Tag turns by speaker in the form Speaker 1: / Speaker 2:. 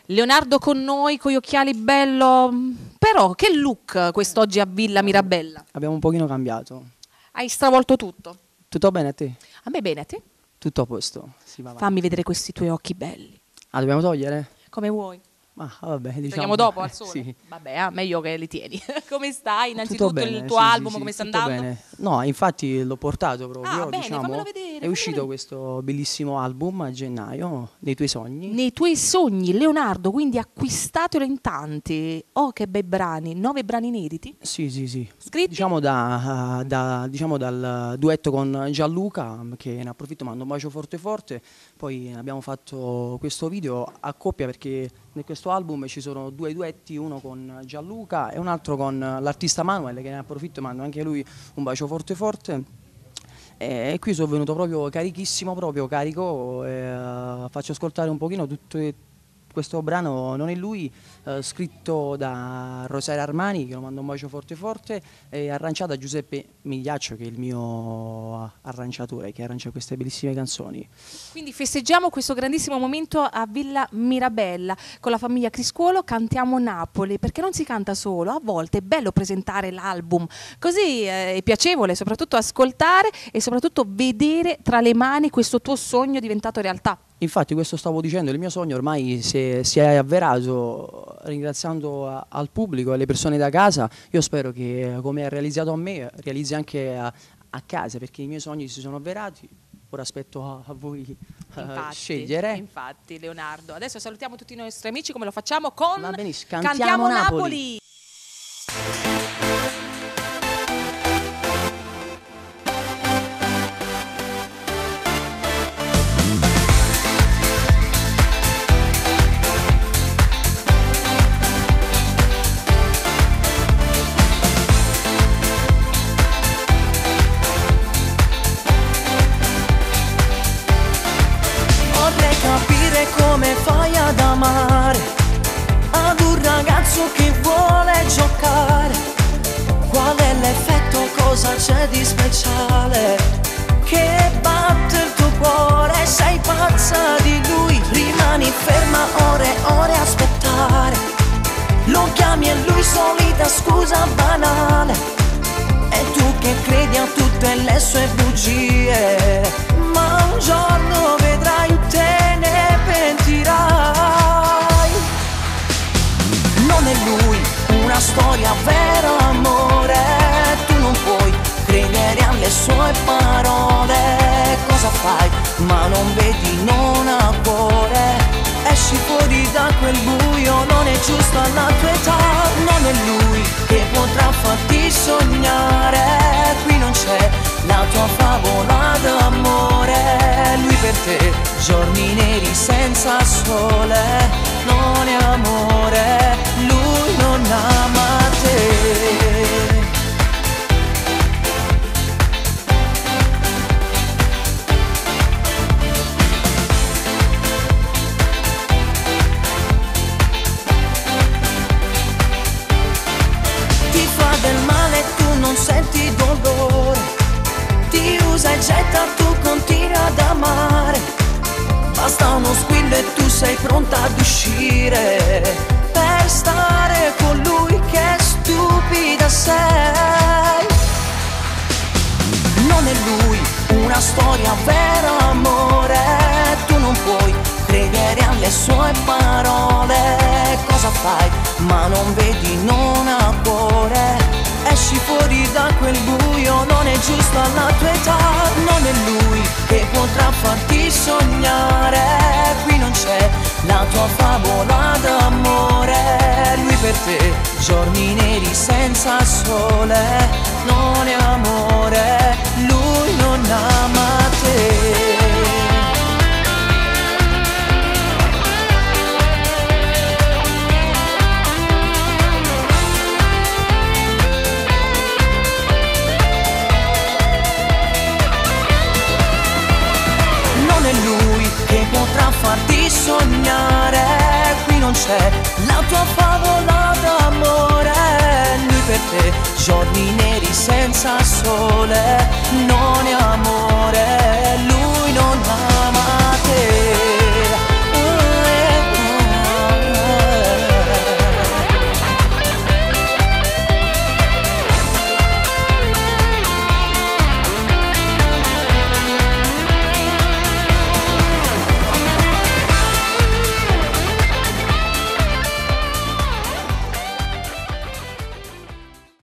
Speaker 1: Leonardo con noi, con gli occhiali bello. Però che look quest'oggi a Villa Mirabella?
Speaker 2: Abbiamo un pochino cambiato.
Speaker 1: Hai stravolto tutto.
Speaker 2: Tutto bene a te?
Speaker 1: A me bene, a te?
Speaker 2: Tutto a posto. Si va avanti.
Speaker 1: Fammi vedere questi tuoi occhi belli.
Speaker 2: Ah, dobbiamo togliere?
Speaker 1: Come vuoi.
Speaker 2: Ma vabbè, diciamo.
Speaker 1: Togliamo dopo al sole?
Speaker 2: Sì.
Speaker 1: Vabbè, meglio che li tieni. Come stai? Innanzitutto
Speaker 2: Bene,
Speaker 1: il tuo
Speaker 2: sì,
Speaker 1: album,
Speaker 2: sì,
Speaker 1: come sta
Speaker 2: tutto
Speaker 1: andando?
Speaker 2: bene. No, infatti l'ho portato proprio.
Speaker 1: Ah, bene,
Speaker 2: diciamo,
Speaker 1: fammelo vedere.
Speaker 2: è uscito questo bellissimo album a gennaio, Nei tuoi sogni.
Speaker 1: Nei tuoi sogni, Leonardo, quindi acquistatelo in tanti. Oh, che bei brani, 9 brani inediti.
Speaker 2: Sì, sì, sì.
Speaker 1: Scritti?
Speaker 2: Diciamo, diciamo dal duetto con Gianluca, che ne approfitto, mando un bacio forte forte. Poi abbiamo fatto questo video a coppia perché in questo album ci sono 2 duetti, uno con Gianluca e un altro con l'artista Manuel, che ne approfitto e mando anche a lui un bacio forte forte. E qui sono venuto proprio carichissimo, proprio carico, faccio ascoltare un pochino tutto questo brano Non è lui, scritto da Rosaria Armani, che lo mando un bacio forte forte, e arrangiato da Giuseppe Migliaccio, che è il mio arrangiatore, che arrangia queste bellissime canzoni.
Speaker 1: Quindi festeggiamo questo grandissimo momento a Villa Mirabella con la famiglia Criscuolo, cantiamo Napoli, perché non si canta solo, a volte è bello presentare l'album, così è piacevole soprattutto ascoltare e soprattutto vedere tra le mani questo tuo sogno diventato realtà.
Speaker 2: Infatti questo stavo dicendo, il mio sogno ormai si è avverato, ringraziando al pubblico e alle persone da casa. Io spero che come ha realizzato a me, realizzi anche a casa, perché i miei sogni si sono avverati. Ora aspetto a voi scegliere.
Speaker 1: Infatti Leonardo, adesso salutiamo tutti i nostri amici come lo facciamo con
Speaker 2: Va benissimo,
Speaker 1: Cantiamo Napoli.
Speaker 3: Come fai ad amare ad un ragazzo che vuole giocare? Qual è l'effetto, cosa c'è di speciale che batte il tuo cuore? Sei pazza di lui, rimani ferma ore e ore a aspettare. Lo chiami e lui solita scusa banale, e tu che credi a tutte le sue bugie, ma un giorno vedrai te ne pentirai. Non è lui una storia vera, amore, tu non puoi credere alle sue parole. Cosa fai? Ma non vedi, non ha cuore. Esci fuori da quel buio, non è giusto alla tua età. Non è lui che potrà farti sognare. Qui non c'è la tua favola d'amore. Lui per te, giorni neri senza sole. Non è amore, lui non ama te. Senti dolore, ti usa e getta, tu continui ad amare. Basta uno squillo e tu sei pronta ad uscire per stare con lui, che stupida sei. Non è lui una storia vera, amore, tu non puoi credere alle sue parole. Cosa fai? Ma non vedi, non ha cuore. Esci fuori da quel buio, non è giusto alla tua età. Non è lui che potrà farti sognare. Qui non c'è la tua favola d'amore. Lui per te, giorni neri senza sole. Non è amore, lui non ama te. Che potrà farti sognare. Qui non c'è la tua favola d'amore. Lui per te, giorni neri senza sole. Non è amore, lui